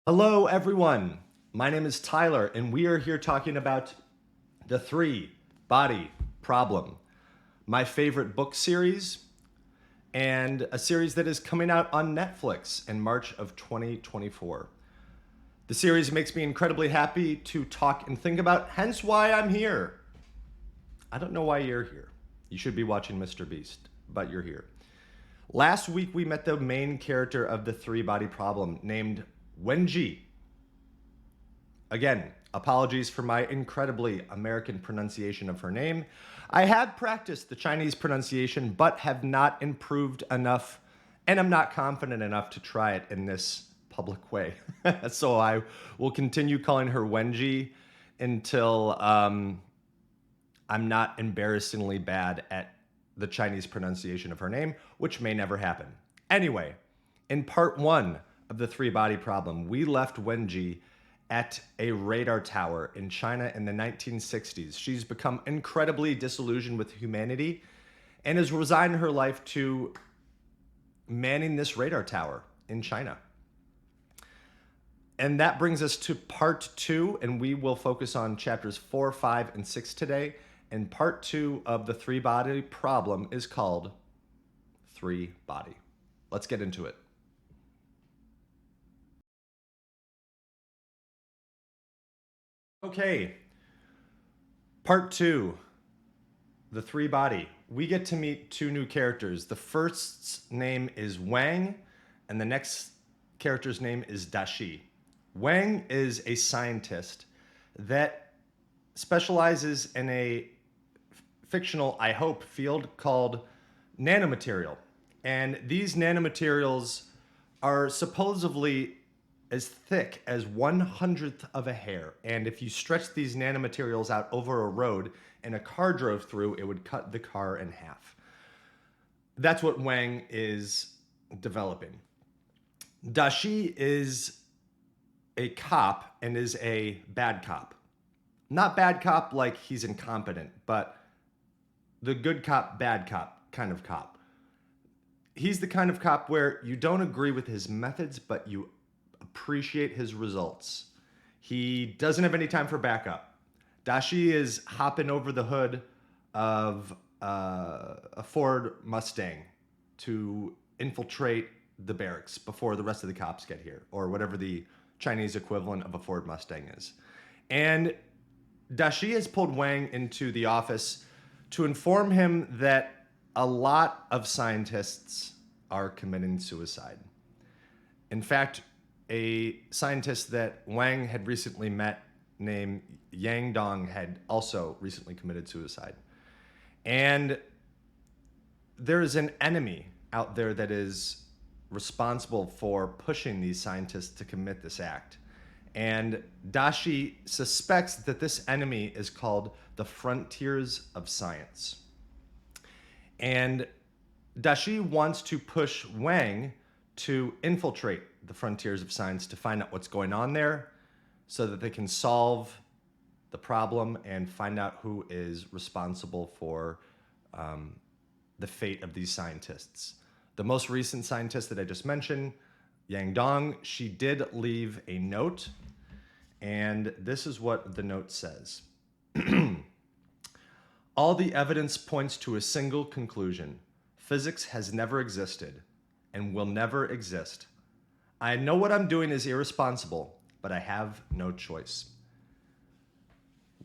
Hello, everyone. My name is Tyler, and we are here talking about the three body problem, my favorite book series, and a series that is coming out on Netflix in March of 2024. The series makes me incredibly happy to talk and think about, hence why I'm here. I don't know why you're here. You should be watching Mr. Beast, but you're here. Last week, we met the main character of the three body problem named Wenji. Again, apologies for my incredibly American pronunciation of her name. I have practiced the Chinese pronunciation, but have not improved enough, and I'm not confident enough to try it in this public way. So I will continue calling her Wenji until I'm not embarrassingly bad at the Chinese pronunciation of her name, which may never happen. Anyway, in part one of the three body problem, we left Wenji at a radar tower in China in the 1960s. She's become incredibly disillusioned with humanity and has resigned her life to manning this radar tower in China. And that brings us to part two, and we will focus on chapters 4, 5, and 6 today. And part two of the three body problem is called Three Body. Let's get into it. Okay, part two, the three body. We get to meet two new characters. The first's name is Wang, and the next character's name is Dashi. Wang is a scientist that specializes in a fictional, I hope, field called nanomaterial. And these nanomaterials are supposedly as thick as 1/100th of a hair. And if you stretch these nanomaterials out over a road and a car drove through, it would cut the car in half. That's what Wang is developing. Dashi is a cop and is a bad cop. Not bad cop like he's incompetent, but the good cop, bad cop kind of cop. He's the kind of cop where you don't agree with his methods, but you appreciate his results. He doesn't have any time for backup. Dashi is hopping over the hood of a Ford Mustang to infiltrate the barracks before the rest of the cops get here, or whatever the Chinese equivalent of a Ford Mustang is. And Dashi has pulled Wang into the office to inform him that a lot of scientists are committing suicide. In fact, a scientist that Wang had recently met named Yang Dong had also recently committed suicide. And there is an enemy out there that is responsible for pushing these scientists to commit this act. And Dashi suspects that this enemy is called the frontiers of science. And Dashi wants to push Wang to infiltrate the frontiers of science to find out what's going on there so that they can solve the problem and find out who is responsible for the fate of these scientists. The most recent scientist that I just mentioned, Yang Dong, she did leave a note, and this is what the note says. All the evidence points to a single conclusion. Physics has never existed and will never exist. I know what I'm doing is irresponsible, but I have no choice.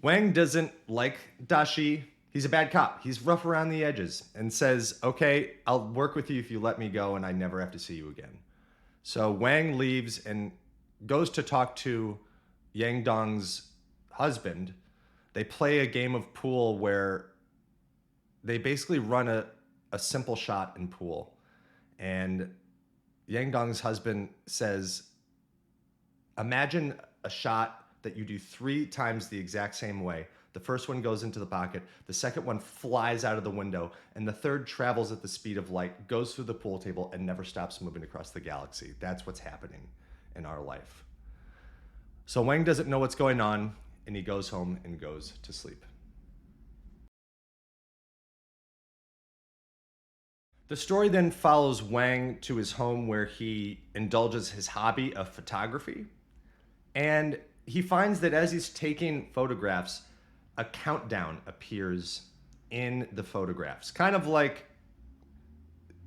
Wang doesn't like Dashi. He's a bad cop. He's rough around the edges and says, okay, I'll work with you if you let me go and I never have to see you again. So Wang leaves and goes to talk to Yang Dong's husband. They play a game of pool where they basically run a simple shot in pool. And Yang Dong's husband says, imagine a shot that you do 3 times the exact same way. The first one goes into the pocket, the second one flies out of the window, and the third travels at the speed of light, goes through the pool table, and never stops moving across the galaxy. That's what's happening in our life. So Wang doesn't know what's going on, and he goes home and goes to sleep. The story then follows Wang to his home where he indulges his hobby of photography. And he finds that as he's taking photographs, a countdown appears in the photographs, kind of like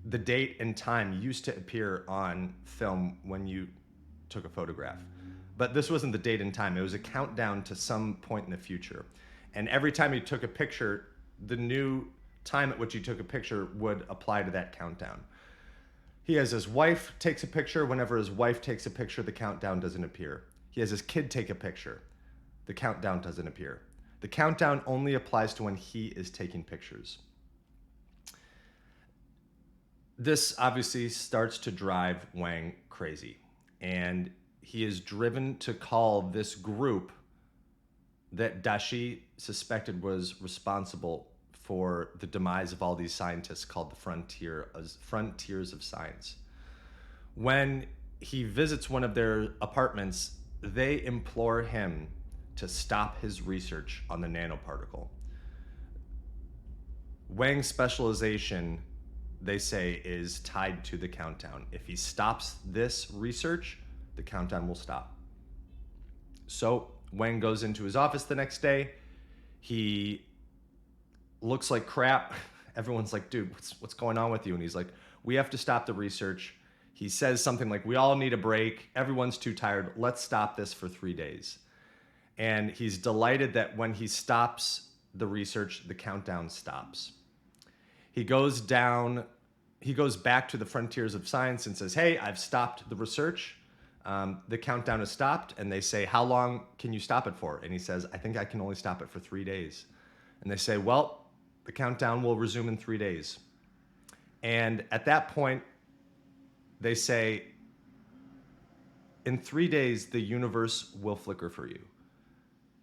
the date and time used to appear on film when you took a photograph. But this wasn't the date and time, it was a countdown to some point in the future. And every time you took a picture, the new time at which you took a picture would apply to that countdown. He has his wife takes a picture. Whenever his wife takes a picture, the countdown doesn't appear. He has his kid take a picture. The countdown doesn't appear. The countdown only applies to when he is taking pictures. This obviously starts to drive Wang crazy, and he is driven to call this group that Dashi suspected was responsible for the demise of all these scientists, called the Frontiers of Science. When he visits one of their apartments, they implore him to stop his research on the nanoparticle. Wang's specialization, they say, is tied to the countdown. If he stops this research, the countdown will stop. So Wang goes into his office the next day. He looks like crap. Everyone's like, dude, what's going on with you? And he's like, we have to stop the research. He says something like, we all need a break. Everyone's too tired. Let's stop this for 3 days. And he's delighted that when he stops the research, the countdown stops. He goes back to the Frontiers of Science and says, hey, I've stopped the research. The countdown is stopped. And they say, how long can you stop it for? And he says, I think I can only stop it for 3 days. And they say, well, the countdown will resume in 3 days. And at that point, they say, in 3 days, the universe will flicker for you.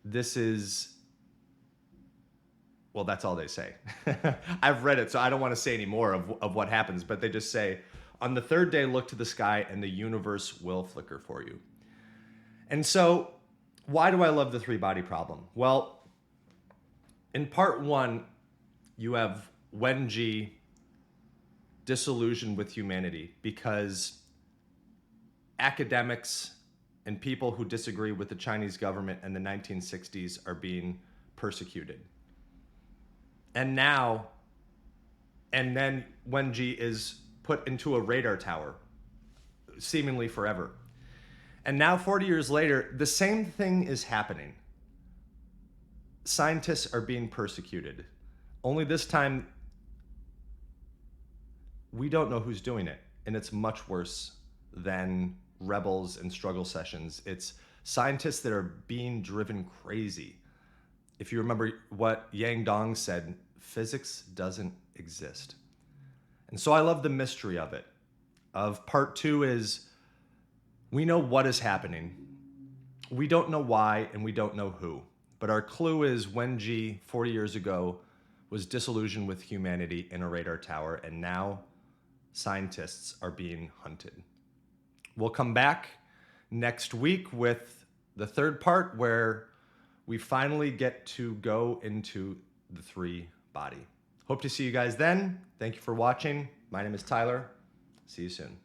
This is, well, that's all they say. I've read it, so I don't want to say any more of what happens, but they just say, on the third day, look to the sky and the universe will flicker for you. And so, why do I love the three-body problem? Well, in part one, you have Wenji disillusioned with humanity because academics and people who disagree with the Chinese government in the 1960s are being persecuted. And then Wenji is put into a radar tower, seemingly forever. And now, 40 years later, the same thing is happening. Scientists are being persecuted. Only this time, we don't know who's doing it. And it's much worse than rebels and struggle sessions. It's scientists that are being driven crazy. If you remember what Yang Dong said, physics doesn't exist. And so I love the mystery of it. Of part two is, we know what is happening. We don't know why, and we don't know who. But our clue is Wenji, 40 years ago, was disillusioned with humanity in a radar tower, and now scientists are being hunted. We'll come back next week with the third part, where we finally get to go into the three-body. Hope to see you guys then. Thank you for watching. My name is Tyler. See you soon.